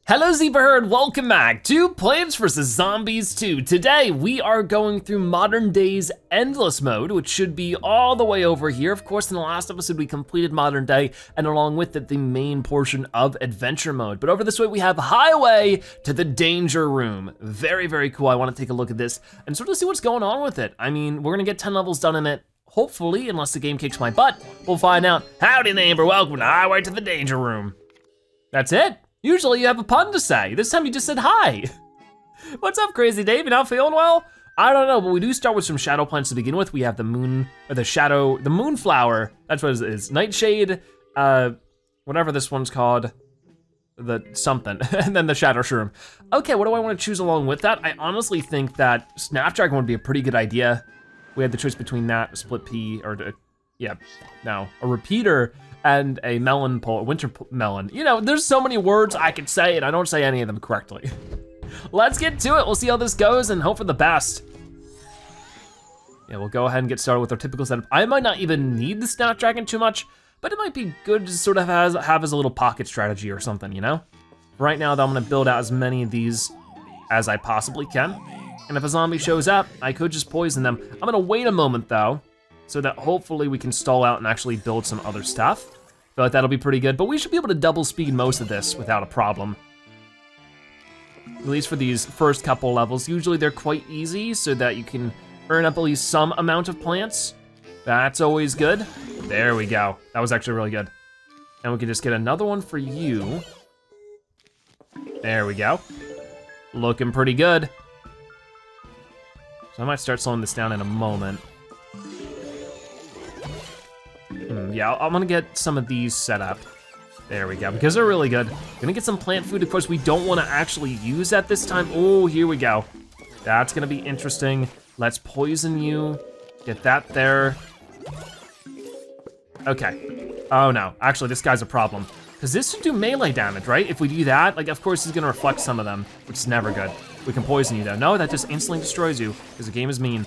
Hello Zebra Herd, welcome back to Plants vs. Zombies 2. Today we are going through modern day's endless mode, which should be all the way over here. Of course, in the last episode we completed modern day, and along with it, the main portion of adventure mode. But over this way we have highway to the danger room. Very, very cool. I wanna take a look at this and sort of see what's going on with it. I mean, we're gonna get 10 levels done in it, hopefully, unless the game kicks my butt. We'll find out. Howdy neighbor, welcome to highway to the danger room. That's it. Usually you have a pun to say. This time you just said hi. What's up, Crazy Dave? You not feeling well? I don't know, but we do start with some shadow plants to begin with. We have the moon, or the moonflower. That's what it is. Nightshade, whatever this one's called. The something, and then the shadow shroom. Okay, what do I want to choose along with that? I honestly think that Snapdragon would be a pretty good idea. We had the choice between that, a split pea, or a repeater, and a melon pole, winter melon. You know, there's so many words I could say and I don't say any of them correctly. Let's get to it. We'll see how this goes and hope for the best. Yeah, we'll go ahead and get started with our typical setup. I might not even need the Snapdragon too much, but it might be good to sort of have as a little pocket strategy or something, you know? Right now, though, I'm gonna build out as many of these as I possibly can. And if a zombie shows up, I could just poison them. I'm gonna wait a moment though, so that hopefully we can stall out and actually build some other stuff. Feel like that'll be pretty good, but we should be able to double speed most of this without a problem. At least for these first couple levels. Usually they're quite easy so that you can earn up at least some amount of plants. That's always good. There we go. That was actually really good. And we can just get another one for you. There we go. Looking pretty good. So I might start slowing this down in a moment. Yeah, I'm gonna get some of these set up. There we go, because they're really good. Gonna get some plant food, of course, we don't wanna actually use at this time. Oh, here we go. That's gonna be interesting. Let's poison you, get that there. Okay, oh no, actually this guy's a problem. Because this should do melee damage, right? If we do that, like of course he's gonna reflect some of them, which is never good. We can poison you though. No, that just instantly destroys you, because the game is mean.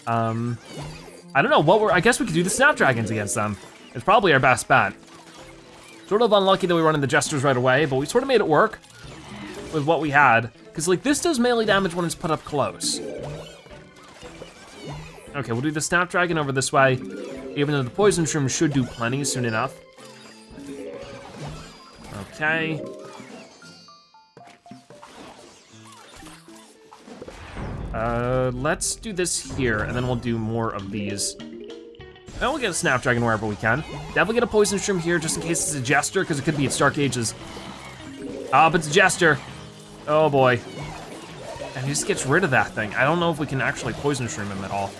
I don't know, I guess we could do the Snapdragons against them. It's probably our best bet. Sort of unlucky that we run into Jesters right away, but we sort of made it work with what we had. Because like this does melee damage when it's put up close. Okay, we'll do the Snapdragon over this way, even though the Poison Shroom should do plenty soon enough. Okay. Let's do this here, and then we'll do more of these. And we'll get a Snapdragon wherever we can. Definitely get a Poison Shroom here, just in case it's a Jester, because it could be its Dark Ages. Ah, but it's a Jester. Oh boy. And he just gets rid of that thing. I don't know if we can actually Poison Shroom him at all.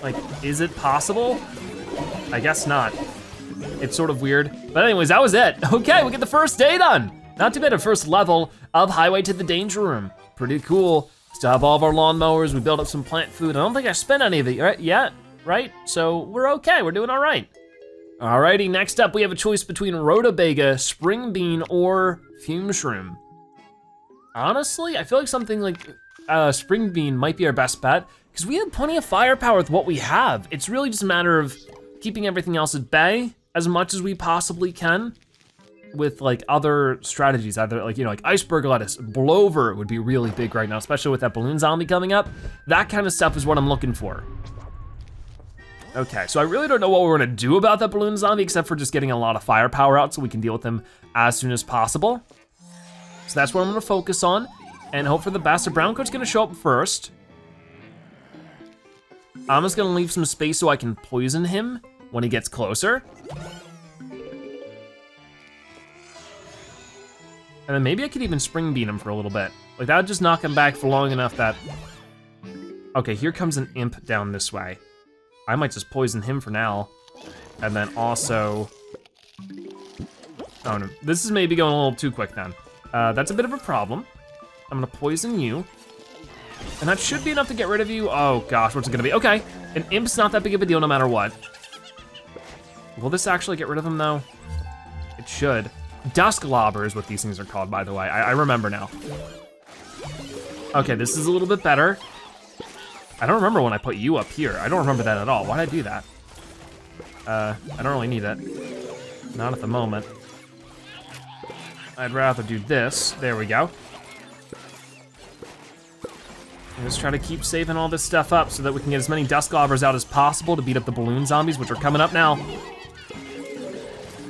Like, is it possible? I guess not. It's sort of weird. But anyways, that was it. Okay, we get the first day done. Not too bad, a first level of Highway to the Danger Room. Pretty cool. Still have all of our lawnmowers, we built up some plant food. I don't think I spent any of it yet, right? So we're okay, we're doing all right. Alrighty, next up we have a choice between Rutabaga, Spring Bean, or Fume Shroom. Honestly, I feel like something like Spring Bean might be our best bet, because we have plenty of firepower with what we have. It's really just a matter of keeping everything else at bay as much as we possibly can with like other strategies, either like, you know, like iceberg lettuce, blover would be really big right now, especially with that balloon zombie coming up. That kind of stuff is what I'm looking for. Okay, so I really don't know what we're gonna do about that balloon zombie except for just getting a lot of firepower out so we can deal with them as soon as possible. So that's what I'm gonna focus on and hope for the best. The brown coat's gonna show up first. I'm just gonna leave some space so I can poison him when he gets closer. And then maybe I could even Spring Bean him for a little bit. Like that would just knock him back for long enough that, okay, here comes an imp down this way. I might just poison him for now. And then also, oh no, this is maybe going a little too quick then. That's a bit of a problem. I'm gonna poison you. And that should be enough to get rid of you. Oh gosh, what's it gonna be? Okay, an imp's not that big of a deal no matter what. Will this actually get rid of him though? It should. Dusk Lobber is what these things are called, by the way. I remember now. Okay, this is a little bit better. I don't remember when I put you up here. I don't remember that at all. Why'd I do that? I don't really need it. Not at the moment. I'd rather do this. There we go. Just try to keep saving all this stuff up so that we can get as many dust gobbers out as possible to beat up the balloon zombies, which are coming up now.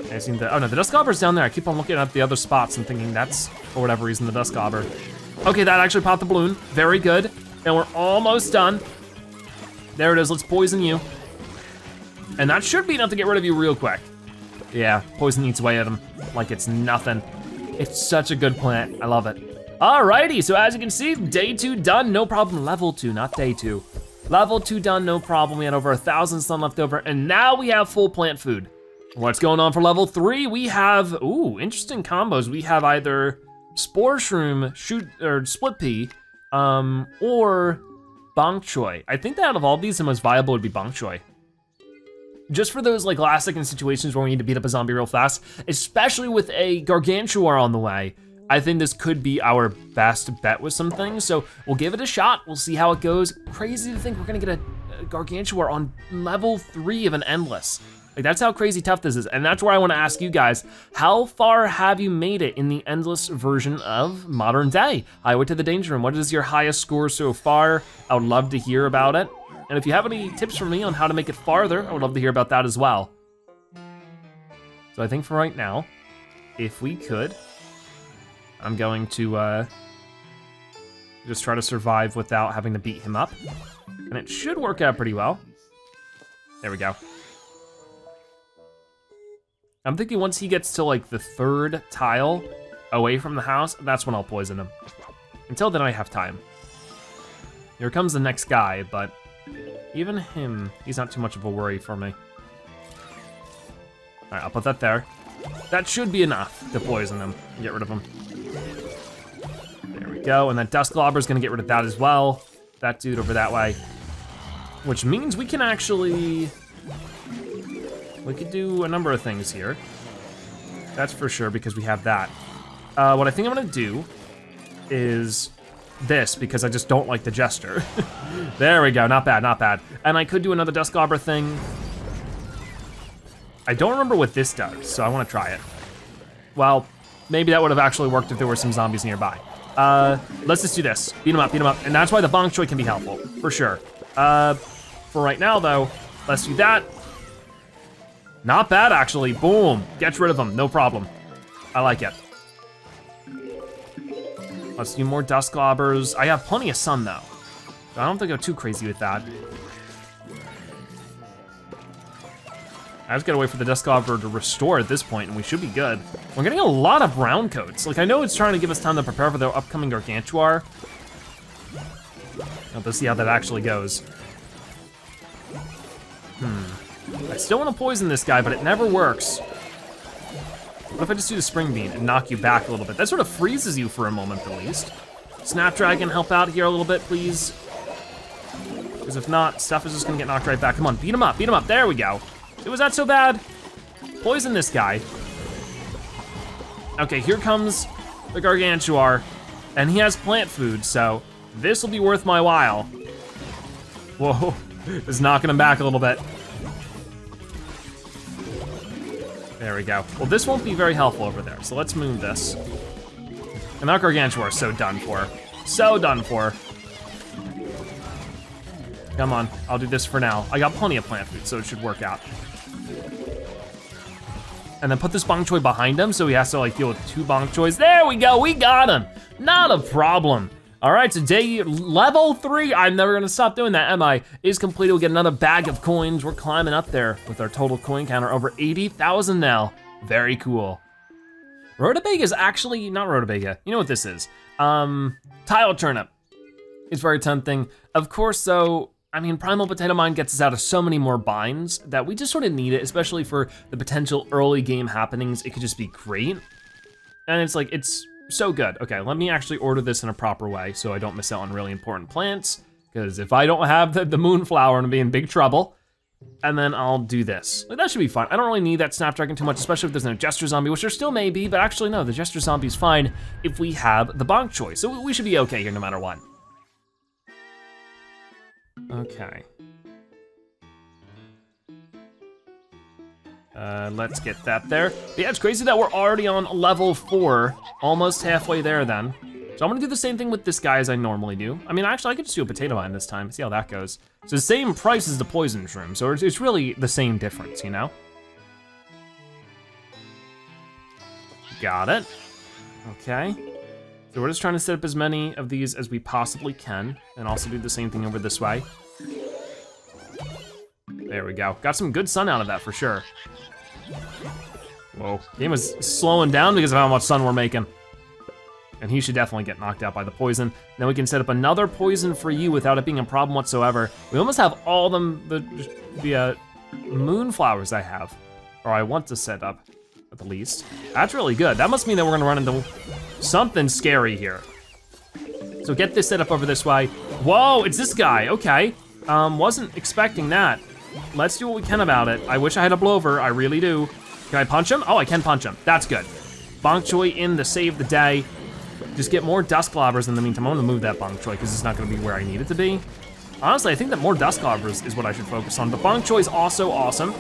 I seen the, oh no, the dust gobber's down there. I keep on looking at the other spots and thinking that's, for whatever reason, the dust gobber. Okay, that actually popped the balloon. Very good. And we're almost done. There it is, let's poison you. And that should be enough to get rid of you real quick. Yeah, poison eats away at him like it's nothing. It's such a good plant, I love it. Alrighty, so as you can see, day 2 done, no problem. Level 2, not day 2. Level 2 done, no problem. We had over 1,000 sun left over, and now we have full plant food. What's going on for level 3? We have, ooh, interesting combos. We have either spore shroom, or split pea, or bok choy. I think that out of all these, the most viable would be bok choy. Just for those like last second situations where we need to beat up a zombie real fast, especially with a Gargantuan on the way. I think this could be our best bet with some things, so we'll give it a shot. We'll see how it goes. Crazy to think we're gonna get a Gargantuan on level 3 of an endless. Like that's how crazy tough this is, and that's where I wanna ask you guys, how far have you made it in the endless version of modern day? Highway to the Danger Room, what is your highest score so far? I would love to hear about it. And if you have any tips for me on how to make it farther, I would love to hear about that as well. So I think for right now, if we could, I'm going to just try to survive without having to beat him up. And it should work out pretty well. There we go. I'm thinking once he gets to like the 3rd tile away from the house, that's when I'll poison him. Until then I have time. Here comes the next guy, but even him, he's not too much of a worry for me. All right, I'll put that there. That should be enough to poison him and get rid of him. There we go, and that dust globber's gonna get rid of that as well. That dude over that way. Which means we can actually, we could do a number of things here. That's for sure, because we have that. What I think I'm gonna do is this, because I just don't like the Jester. There we go, not bad, not bad. And I could do another dust globber thing. I don't remember what this does, so I wanna try it. Well, maybe that would have actually worked if there were some zombies nearby. Let's just do this, beat him up, and that's why the bok choy can be helpful, for sure. For right now though, let's do that. Not bad actually, boom, gets rid of him, no problem. I like it. Let's do more dust globbers. I have plenty of sun though. So I don't think I'll go too crazy with that. I just gotta wait for the dust globber to restore at this point and we should be good. We're getting a lot of brown coats. Like I know it's trying to give us time to prepare for the upcoming Gargantuan. Let's see how that actually goes. I still wanna poison this guy, but it never works. What if I just do the spring bean and knock you back a little bit? That sort of freezes you for a moment at least. Snapdragon, help out here a little bit, please. Because if not, stuff is just gonna get knocked right back. Come on, beat him up, there we go. Was that so bad? Poison this guy. Okay, here comes the Gargantuan, and he has plant food, so this will be worth my while. Whoa, just knocking him back a little bit. There we go. Well, this won't be very helpful over there, so let's move this. And that Gargantuan is so done for. So done for. Come on, I'll do this for now. I got plenty of plant food, so it should work out. And then put this bok choy behind him, so he has to like deal with 2 bok choys. There we go, we got him. Not a problem. All right, so day level 3, I'm never gonna stop doing that, am I? Is completed, we'll get another bag of coins. We're climbing up there with our total coin counter, over 80,000 now. Very cool. Rutabaga is actually, not rutabaga, you know what this is. Tile turnip. It's very tempting. Of course, though, I mean, Primal Potato Mine gets us out of so many more binds that we just sort of need it, especially for the potential early game happenings. It could just be great. And it's like, it's so good. Okay, let me actually order this in a proper way so I don't miss out on really important plants, because if I don't have the moonflower, I'm gonna be in big trouble. And then I'll do this. Like, that should be fun. I don't really need that Snapdragon too much, especially if there's no Jester Zombie, which there still may be, but actually no, the Jester Zombie is fine if we have the bok choy. So we should be okay here no matter what. Okay. Let's get that there. But yeah, it's crazy that we're already on level 4, almost halfway there then. So I'm gonna do the same thing with this guy as I normally do. I mean, actually, I could just do a potato vine this time, see how that goes. So the same price as the poison shroom, so it's really the same difference, you know? Got it. Okay. So we're just trying to set up as many of these as we possibly can, and also do the same thing over this way. There we go. Got some good sun out of that for sure. Whoa, game is slowing down because of how much sun we're making. And he should definitely get knocked out by the poison. Then we can set up another poison for you without it being a problem whatsoever. We almost have all the moonflowers I have, or I want to set up at the least. That's really good. That must mean that we're gonna run into something scary here. So get this set up over this way. Whoa, it's this guy, okay. Wasn't expecting that. Let's do what we can about it. I wish I had a blower, I really do. Can I punch him? Oh, I can punch him, that's good. Bonk Choy in to save the day. Just get more dust globbers in the meantime. I'm gonna move that Bonk Choy because it's not gonna be where I need it to be. Honestly, I think that more dust globbers is what I should focus on. But Bonk Choy is also awesome.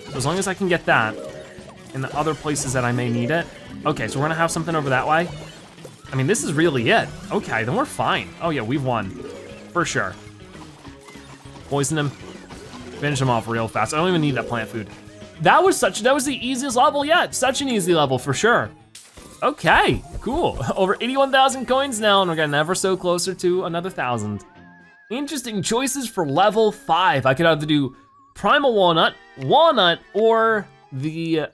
So as long as I can get that in the other places that I may need it. Okay, so we're gonna have something over that way. I mean, this is really it. Okay, then we're fine. Oh yeah, we've won, for sure. Poison him, finish him off real fast. I don't even need that plant food. That was the easiest level yet. Such an easy level for sure. Okay, cool. Over 81,000 coins now, and we're getting ever so closer to another 1,000. Interesting choices for level 5. I could either do Primal Walnut, or the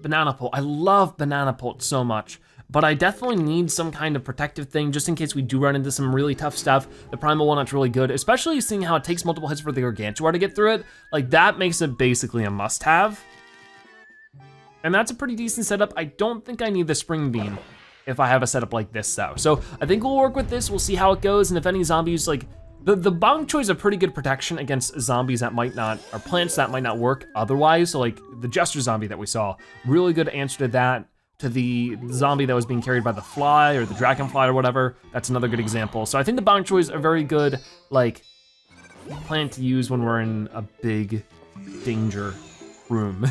Banana Pult. I love Banana Pult so much, but I definitely need some kind of protective thing just in case we do run into some really tough stuff. The Primal Walnut's really good, especially seeing how it takes multiple hits for the Gargantuan to get through it. Like, that makes it basically a must-have. And that's a pretty decent setup. I don't think I need the Spring Bean if I have a setup like this though. So I think we'll work with this, we'll see how it goes, and if any zombies, like, the Bonk Choy is a pretty good protection against zombies that might not, or plants that might not work otherwise. So like the Jester zombie that we saw, really good answer to that. To the zombie that was being carried by the fly or the dragonfly or whatever, that's another good example. So I think the Bonk Choy is a very good, like, plant to use when we're in a big danger room.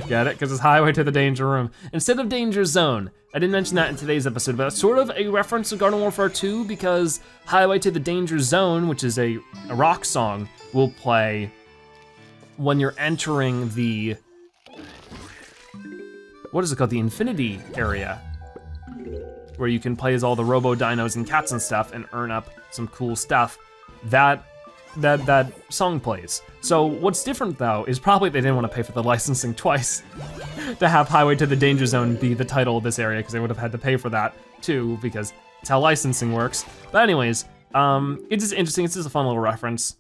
Get it? Because it's highway to the danger room instead of danger zone. I didn't mention that in today's episode, but it's sort of a reference to Garden Warfare 2 because Highway to the Danger Zone, which is a rock song, will play when you're entering the, what is it called? The Infinity area, where you can play as all the robo dinos and cats and stuff and earn up some cool stuff. That song plays. So what's different though is probably they didn't want to pay for the licensing twice to have Highway to the Danger Zone be the title of this area, because they would have had to pay for that too, because it's how licensing works. But anyways, it's just interesting, it's just a fun little reference.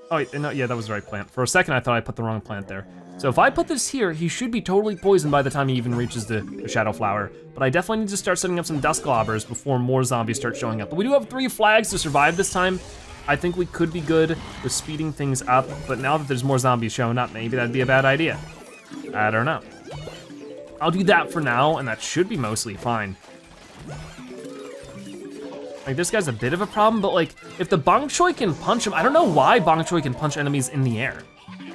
Oh, no, yeah, that was the right plant. For a second, I thought I put the wrong plant there. So if I put this here, he should be totally poisoned by the time he even reaches the Shadow Flower. But I definitely need to start setting up some dust globbers before more zombies start showing up. But we do have 3 flags to survive this time. I think we could be good with speeding things up, but now that there's more zombies showing up, maybe that'd be a bad idea. I don't know. I'll do that for now, and that should be mostly fine. Like, this guy's a bit of a problem, but like, if the Bonk Choy can punch him, I don't know why Bonk Choy can punch enemies in the air.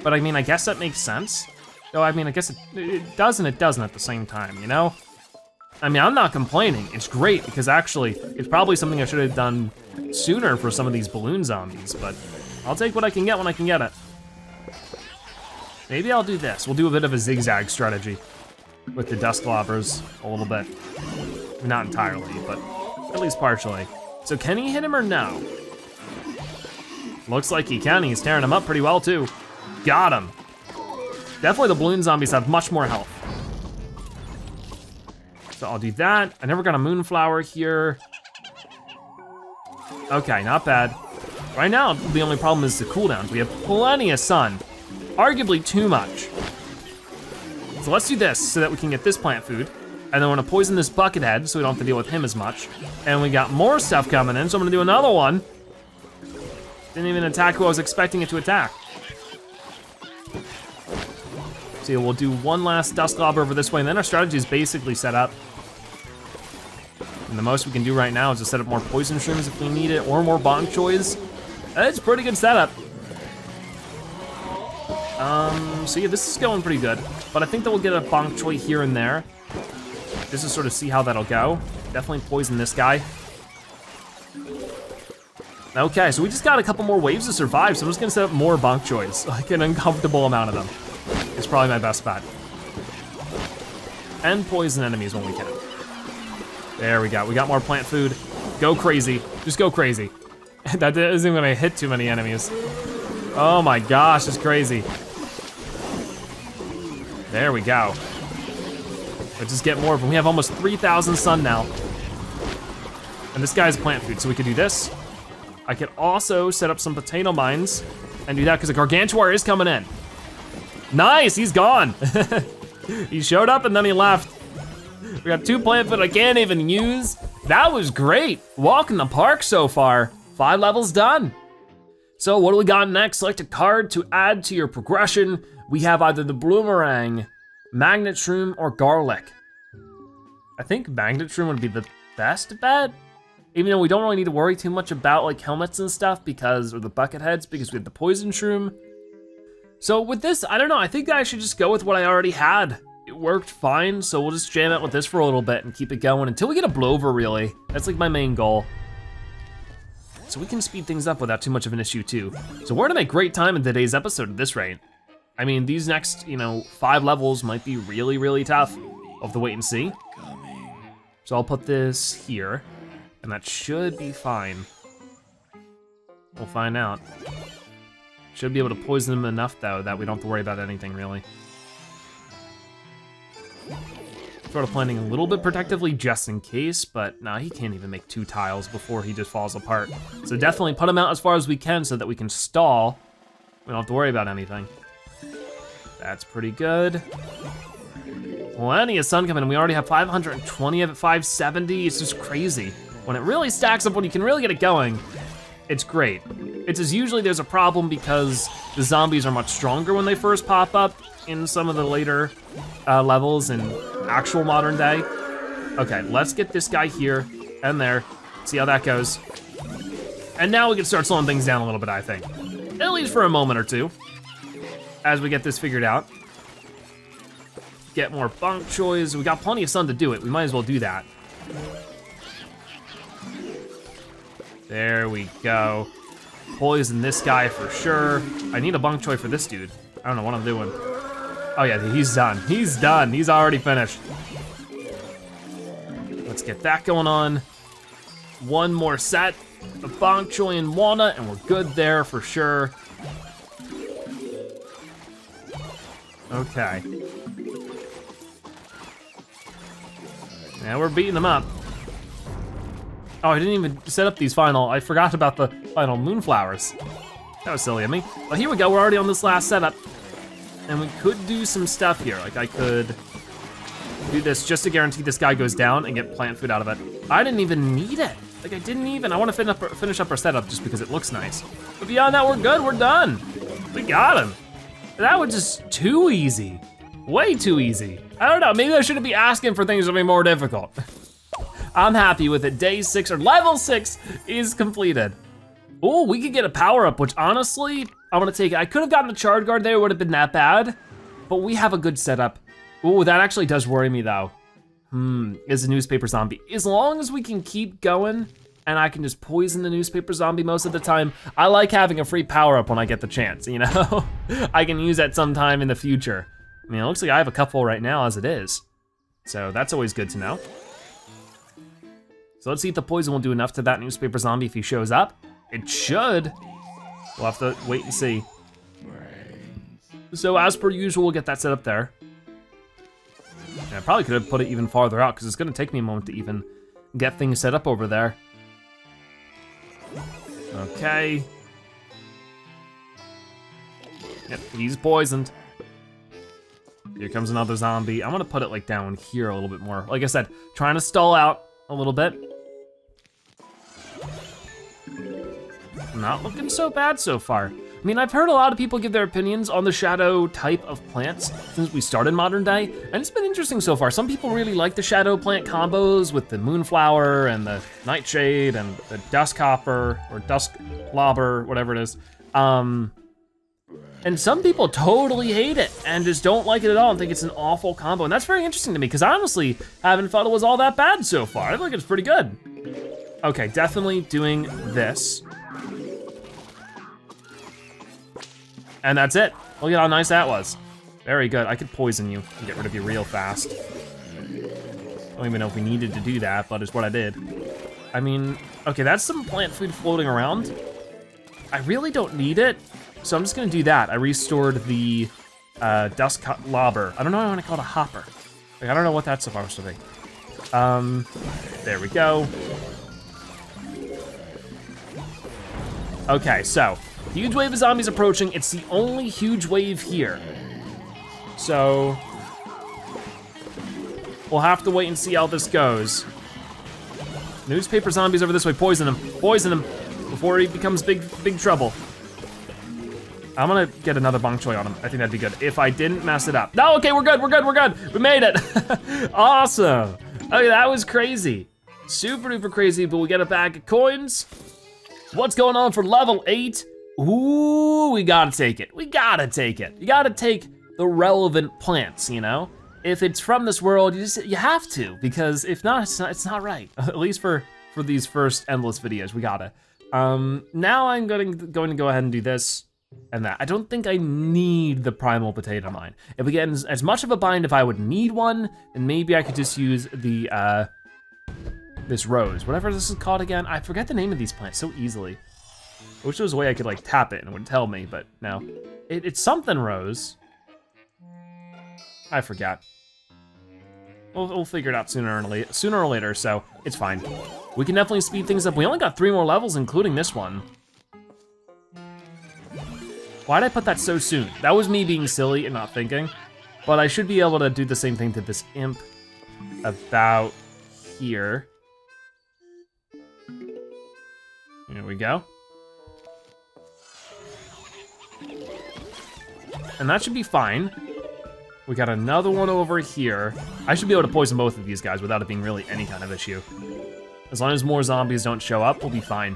But I mean, I guess that makes sense. Though, I mean, I guess it does and it doesn't at the same time, you know? I mean, I'm not complaining. It's great, because actually, it's probably something I should have done sooner for some of these balloon zombies, but I'll take what I can get when I can get it. Maybe I'll do this. We'll do a bit of a zigzag strategy with the dust globbers a little bit. Not entirely, but at least partially. So can he hit him or no? Looks like he can. He's tearing him up pretty well too. Got him. Definitely the balloon zombies have much more health. So I'll do that. I never got a moonflower here. Okay, not bad. Right now, the only problem is the cooldowns. We have plenty of sun, arguably too much. So let's do this so that we can get this plant food. And then we're gonna poison this buckethead so we don't have to deal with him as much. And we got more stuff coming in, so I'm gonna do another one. Didn't even attack who I was expecting it to attack. So we'll do one last dust globber over this way, and then our strategy is basically set up. And the most we can do right now is just set up more poison shrooms if we need it, or more Bonk Choys. It's a pretty good setup. So yeah, this is going pretty good, but I think that we'll get a bok choy here and there. Just to sort of see how that'll go. Definitely poison this guy. Okay, so we just got a couple more waves to survive, so I'm just gonna set up more bok choys, like an uncomfortable amount of them. It's probably my best bet. And poison enemies when we can. There we go, we got more plant food. Go crazy, just go crazy. That isn't gonna hit too many enemies. Oh my gosh, it's crazy. There we go. Let's just get more of them. We have almost 3,000 sun now. And this guy's plant food, so we could do this. I could also set up some potato mines and do that because a Gargantuan is coming in. Nice, he's gone. He showed up and then he left. We got 2 plant food I can't even use. That was great. Walk in the park so far. 5 levels done. So what do we got next? Select a card to add to your progression. We have either the Bloomerang, Magnet Shroom, or Garlic. I think Magnet Shroom would be the best bet, even though we don't really need to worry too much about like helmets and stuff or the bucket heads because we have the Poison Shroom. So with this, I don't know, I think I should just go with what I already had. It worked fine, so we'll just jam out with this for a little bit and keep it going until we get a blowover really. That's like my main goal. So we can speed things up without too much of an issue too. So we're gonna make great time in today's episode at this rate. I mean, these next, 5 levels might be really, really tough. We'll have to wait and see. So I'll put this here, and that should be fine. We'll find out. Should be able to poison him enough though that we don't have to worry about anything really. Sort of planning a little bit protectively just in case, but nah, he can't even make 2 tiles before he just falls apart. So definitely put him out as far as we can so that we can stall. We don't have to worry about anything. That's pretty good. Plenty of sun coming in. We already have 520 of it, 570. It's just crazy. When it really stacks up, when you can really get it going, it's great. It's as usually there's a problem because the zombies are much stronger when they first pop up in some of the later levels in actual modern day. Okay, let's get this guy here and there. See how that goes. And now we can start slowing things down a little bit, I think. At least for a moment or two, as we get this figured out. Get more bok choys. We got plenty of sun to do it. We might as well do that. There we go. Poison this guy for sure. I need a bok choy for this dude. I don't know what I'm doing. Oh yeah, he's done. He's done. He's already finished. Let's get that going on. One more set of bok choy and walnut, and we're good there for sure. Okay. Now we're beating them up. Oh, I didn't even set up these I forgot about the final moonflowers. That was silly of me. But here we go, we're already on this last setup. And we could do some stuff here. Like I could do this just to guarantee this guy goes down and get plant food out of it. I didn't even need it. Like I wanna finish up our setup just because it looks nice. But beyond that, we're good, we're done. We got him. That was just too easy. Way too easy. I don't know, maybe I shouldn't be asking for things to be more difficult. I'm happy with it. Day 6, or level 6 is completed. Oh, we could get a power up, which honestly, I'm gonna take it. I could have gotten a charge guard there, it would have been that bad, but we have a good setup. Oh, that actually does worry me though. Is a newspaper zombie. As long as we can keep going and I can just poison the newspaper zombie most of the time, I like having a free power up when I get the chance, you know? I can use that sometime in the future. I mean, it looks like I have a couple right now as it is. So that's always good to know. So let's see if the poison will do enough to that newspaper zombie if he shows up. It should. We'll have to wait and see. So as per usual, we'll get that set up there. And I probably could have put it even farther out because it's gonna take me a moment to even get things set up over there. Okay. Yep, he's poisoned. Here comes another zombie. I'm gonna put it like down here a little bit more. Like I said, trying to stall out a little bit. Not looking so bad so far. I mean, I've heard a lot of people give their opinions on the shadow type of plants since we started modern day, and it's been interesting so far. Some people really like the shadow plant combos with the moonflower and the nightshade and the dusk hopper or dusk lobber, whatever it is. And some people totally hate it and just don't like it at all and think it's an awful combo. And that's very interesting to me because I honestly haven't felt it was all that bad so far. I think it's pretty good. Okay, definitely doing this. And that's it. Look at how nice that was. Very good. I could poison you and get rid of you real fast. I don't even know if we needed to do that, but it's what I did. I mean, okay, that's some plant food floating around. I really don't need it, so I'm just gonna do that. I restored the dust lobber. I don't know why I wanna call it a hopper. Like, I don't know what that's supposed to be. There we go. Okay, so, huge wave of zombies approaching. It's the only huge wave here. So, we'll have to wait and see how this goes. Newspaper zombies over this way, poison him before he becomes big trouble. I'm gonna get another bong choy on him. I think that'd be good. If I didn't mess it up. No, okay, we're good. We made it. Awesome. Okay, that was crazy. Super duper crazy, but we get a bag of coins. What's going on for level 8? Ooh, we gotta take it. You gotta take the relevant plants, you know? If it's from this world, you have to, because if not, it's not right. At least for these first endless videos, we gotta. Now I'm going to go ahead and do this and that. I don't think I need the primal potato mine. If we get as much of a bind, if I would need one, then maybe I could just use the this rose, whatever this is called again. I forget the name of these plants so easily. I wish there was a way I could like tap it and it would tell me, but no. It's something rose. I forgot. We'll figure it out sooner or later, so it's fine. We can definitely speed things up. We only got 3 more levels, including this one. Why'd I put that so soon? That was me being silly and not thinking, but I should be able to do the same thing to this imp about here. Here we go. And that should be fine. We got another one over here. I should be able to poison both of these guys without it being really any kind of issue. As long as more zombies don't show up, we'll be fine.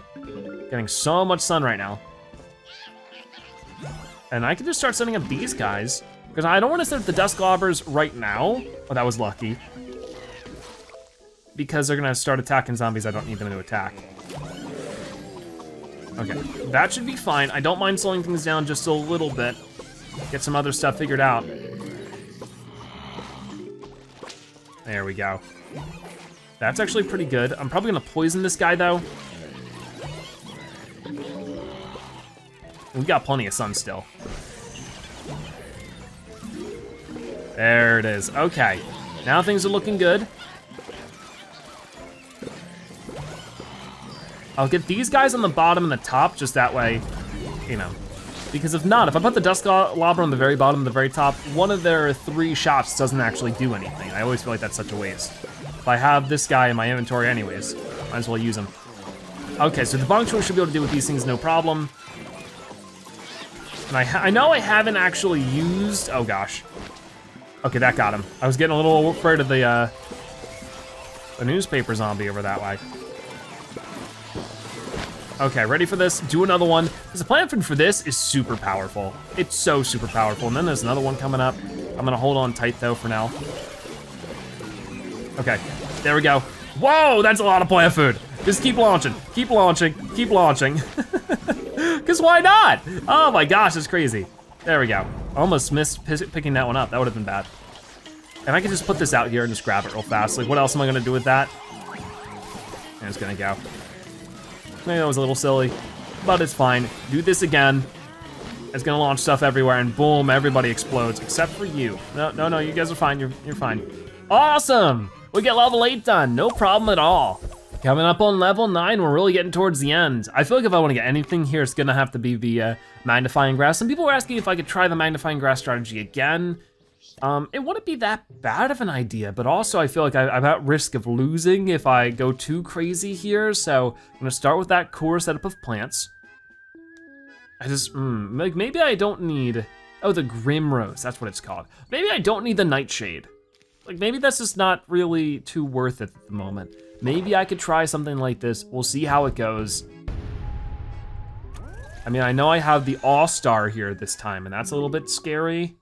Getting so much sun right now. And I can just start setting up these guys, because I don't want to set up the dust globbers right now. Oh, that was lucky. Because they're gonna start attacking zombies I don't need them to attack. Okay, that should be fine. I don't mind slowing things down just a little bit. Get some other stuff figured out. There we go. That's actually pretty good. I'm probably gonna poison this guy though. We got plenty of sun still. There it is, okay. Now things are looking good. I'll get these guys on the bottom and the top, just that way, you know. Because if not, if I put the dust lobber on the very bottom and the very top, one of their 3 shots doesn't actually do anything. I always feel like that's such a waste. If I have this guy in my inventory anyways, might as well use him. Okay, so the bong choy should be able to deal with these things no problem. And I know I haven't actually used, oh gosh. Okay, that got him. I was getting a little afraid of the newspaper zombie over that way. Okay, ready for this? Do another one. Because the plan for this is super powerful. It's so super powerful. And then there's another one coming up. I'm gonna hold on tight though for now. Okay, there we go. Whoa, that's a lot of plant food. Just keep launching, keep launching, keep launching. Because why not? Oh my gosh, it's crazy. There we go. Almost missed picking that one up. That would have been bad. And I can just put this out here and just grab it real fast. Like, what else am I gonna do with that? And it's gonna go. Maybe that was a little silly, but it's fine. Do this again. It's gonna launch stuff everywhere and boom, everybody explodes, except for you. No, you guys are fine, you're fine. Awesome, we get level 8 done, no problem at all. Coming up on level 9, we're really getting towards the end. I feel like if I wanna get anything here, it's gonna have to be the magnifying glass. Some people were asking if I could try the magnifying glass strategy again. It wouldn't be that bad of an idea, but also I feel like I'm at risk of losing if I go too crazy here, so I'm gonna start with that core setup of plants. I just, like maybe I don't need, oh, the Grim Rose, that's what it's called. Maybe I don't need the Nightshade. Like maybe that's just not really too worth it at the moment. Maybe I could try something like this, we'll see how it goes. I mean, I know I have the All-Star here this time, and that's a little bit scary.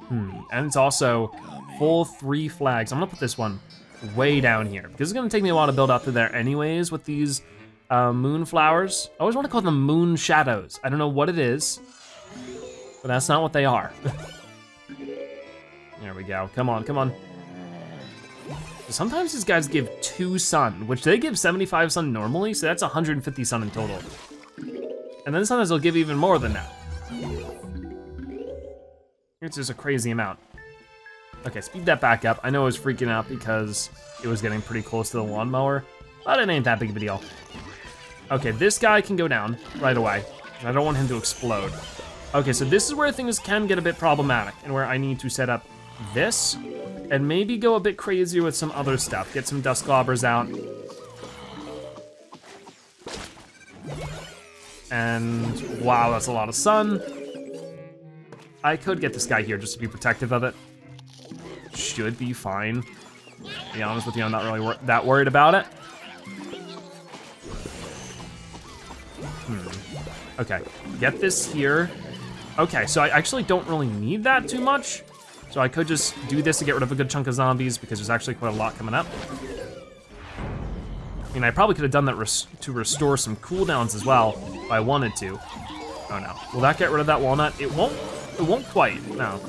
And it's also full 3 flags. I'm gonna put this one way down here, because it's gonna take me a while to build up to there anyways with these moon flowers. I always wanna call them moon shadows. I don't know what it is, but that's not what they are. There we go, come on, come on. Sometimes these guys give 2 sun, which they give 75 sun normally, so that's 150 sun in total. And then sometimes they'll give even more than that. It's just a crazy amount. Okay, speed that back up. I know I was freaking out because it was getting pretty close to the lawnmower, but it ain't that big of a deal. Okay, this guy can go down right away. I don't want him to explode. Okay, so this is where things can get a bit problematic and where I need to set up this and maybe go a bit crazier with some other stuff. Get some dust globbers out. And wow, that's a lot of sun. I could get this guy here just to be protective of it. Should be fine. To be honest with you, I'm not really that worried about it. Okay, get this here. Okay, so I actually don't really need that too much. So I could just do this to get rid of a good chunk of zombies because there's actually quite a lot coming up. I mean, I probably could have done that to restore some cooldowns as well if I wanted to. Oh no, will that get rid of that walnut? It won't quite, no.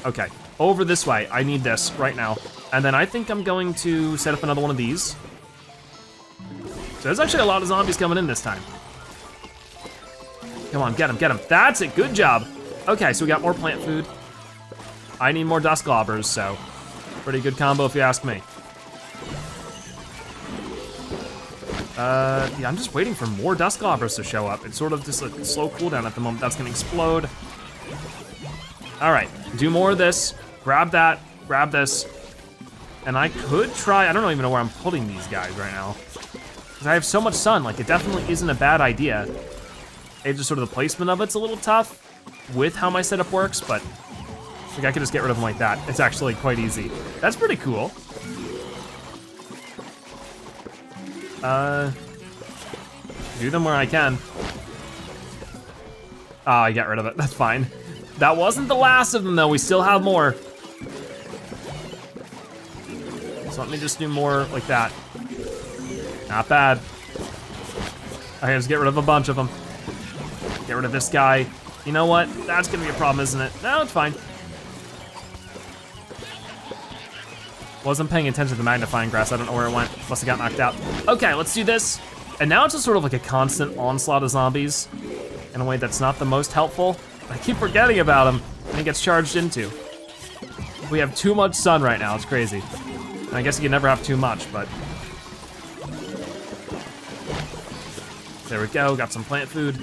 Okay, over this way, I need this right now. And then I think I'm going to set up another one of these. So there's actually a lot of zombies coming in this time. Come on, get him, get him. That's it, good job. Okay, so we got more plant food. I need more dust globbers, so pretty good combo if you ask me. Yeah, I'm just waiting for more dust globbers to show up. It's sort of just a slow cooldown at the moment. That's gonna explode. All right, do more of this. Grab that, grab this. And I could try, I don't even know where I'm putting these guys right now. Because I have so much sun, like it definitely isn't a bad idea. It's just sort of the placement of it's a little tough with how my setup works, but I think I could just get rid of them like that. It's actually quite easy. That's pretty cool. Do them where I can. Oh, I get rid of it, that's fine. That wasn't the last of them though, we still have more. So let me just do more like that. Not bad. Okay, just get rid of a bunch of them. Get rid of this guy. You know what? That's gonna be a problem, isn't it? No, it's fine. Wasn't paying attention to the magnifying glass. I don't know where it went. Must have got knocked out. Okay, let's do this. And now it's just sort of like a constant onslaught of zombies in a way that's not the most helpful. I keep forgetting about him and he gets charged into. We have too much sun right now, it's crazy. And I guess you can never have too much, but. There we go, got some plant food.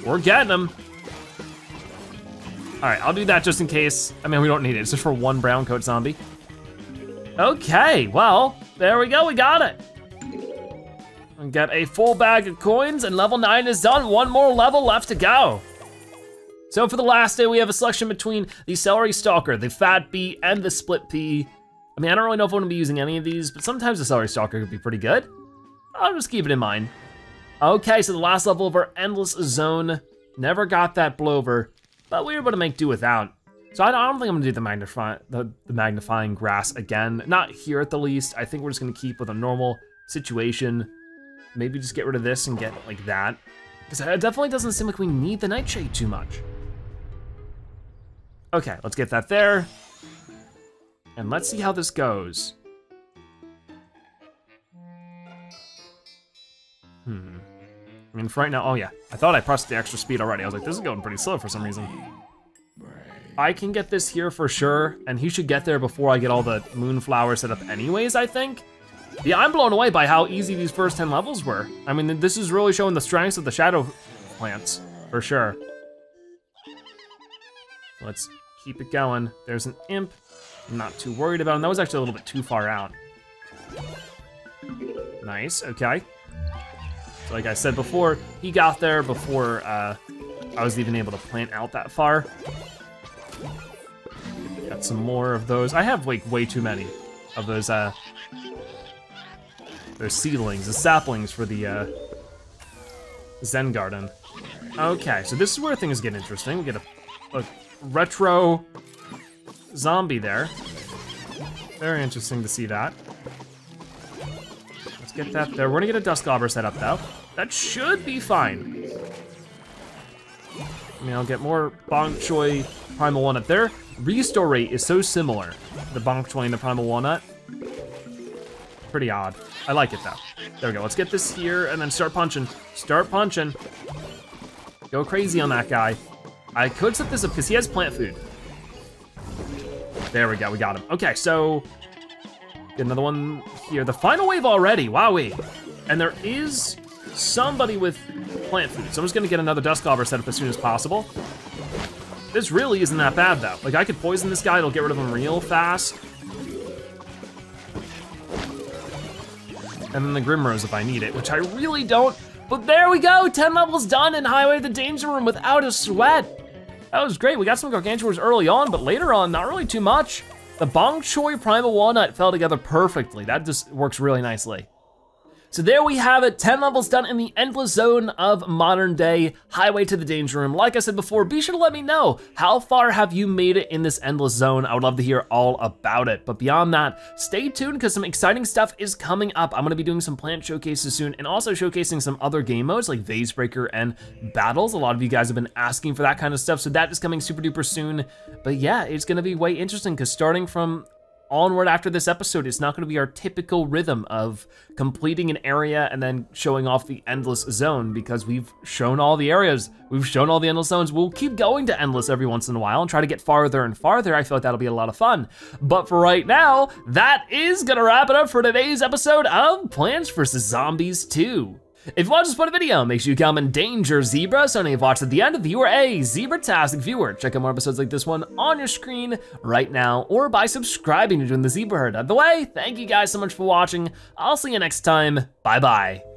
We're getting them. All right, I'll do that just in case. I mean, we don't need it, it's just for one brown coat zombie. Okay, well, there we go, we got it. We got a full bag of coins and level 9 is done. One more level left to go. So for the last day, we have a selection between the celery stalker, the fat bee, and the split pea. I mean, I don't really know if I'm gonna be using any of these, but sometimes the celery stalker could be pretty good. I'll just keep it in mind. Okay, so the last level of our endless zone. Never got that blower, but we were able to make do without. So I don't think I'm gonna do the magnifying grass again. Not here at the least. I think we're just gonna keep with a normal situation. Maybe just get rid of this and get it like that. Because it definitely doesn't seem like we need the nightshade too much. Okay, let's get that there. And let's see how this goes. I mean, for right now, oh yeah. I thought I pressed the extra speed already. I was like, this is going pretty slow for some reason. I can get this here for sure, and he should get there before I get all the moonflowers set up anyways, I think. Yeah, I'm blown away by how easy these first 10 levels were. I mean, this is really showing the strengths of the shadow plants, for sure. Let's keep it going. There's an imp. I'm not too worried about him. That was actually a little bit too far out. Nice, okay. So like I said before, he got there before I was even able to plant out that far. Got some more of those. I have like way too many of those seedlings, the saplings for the Zen Garden. Okay, so this is where things get interesting. We get a retro zombie there. Very interesting to see that. Let's get that there. We're gonna get a Dust Gobber set up though. That should be fine. I mean, I'll get more Bok Choy Primal Walnut. Their restore rate is so similar, the Bok Choy and the Primal Walnut. Pretty odd. I like it though. There we go, let's get this here and then start punching. Start punching. Go crazy on that guy. I could set this up because he has plant food. There we go, we got him. Okay, so, get another one here. The final wave already, wowee. And there is somebody with plant food, so I'm just gonna get another Dust Gobber set up as soon as possible. This really isn't that bad though. Like I could poison this guy, it'll get rid of him real fast. And then the Grimrose if I need it, which I really don't. But there we go, 10 levels done in Highway to the Danger Room without a sweat. That was great, we got some Gargantuans early on, but later on, not really too much. The Bok Choy Primal Walnut fell together perfectly. That just works really nicely. So there we have it, 10 levels done in the endless zone of modern day Highway to the Danger Room. Like I said before, be sure to let me know, how far have you made it in this endless zone? I would love to hear all about it. But beyond that, stay tuned because some exciting stuff is coming up. I'm gonna be doing some plant showcases soon and also showcasing some other game modes like Vase Breaker and Battles. A lot of you guys have been asking for that kind of stuff, so that is coming super duper soon. But yeah, it's gonna be way interesting because starting from onward after this episode, it's not gonna be our typical rhythm of completing an area and then showing off the endless zone because we've shown all the areas, we've shown all the endless zones. We'll keep going to endless every once in a while and try to get farther and farther. I feel like that'll be a lot of fun. But for right now, that is gonna wrap it up for today's episode of Plants vs. Zombies 2. If you watched this part of the video, make sure you comment Danger Zebra, so now you've watched at the end, you are a Zebra-tastic viewer. Check out more episodes like this one on your screen right now, or by subscribing to join the Zebra Herd. Out of the way, thank you guys so much for watching. I'll see you next time, bye-bye.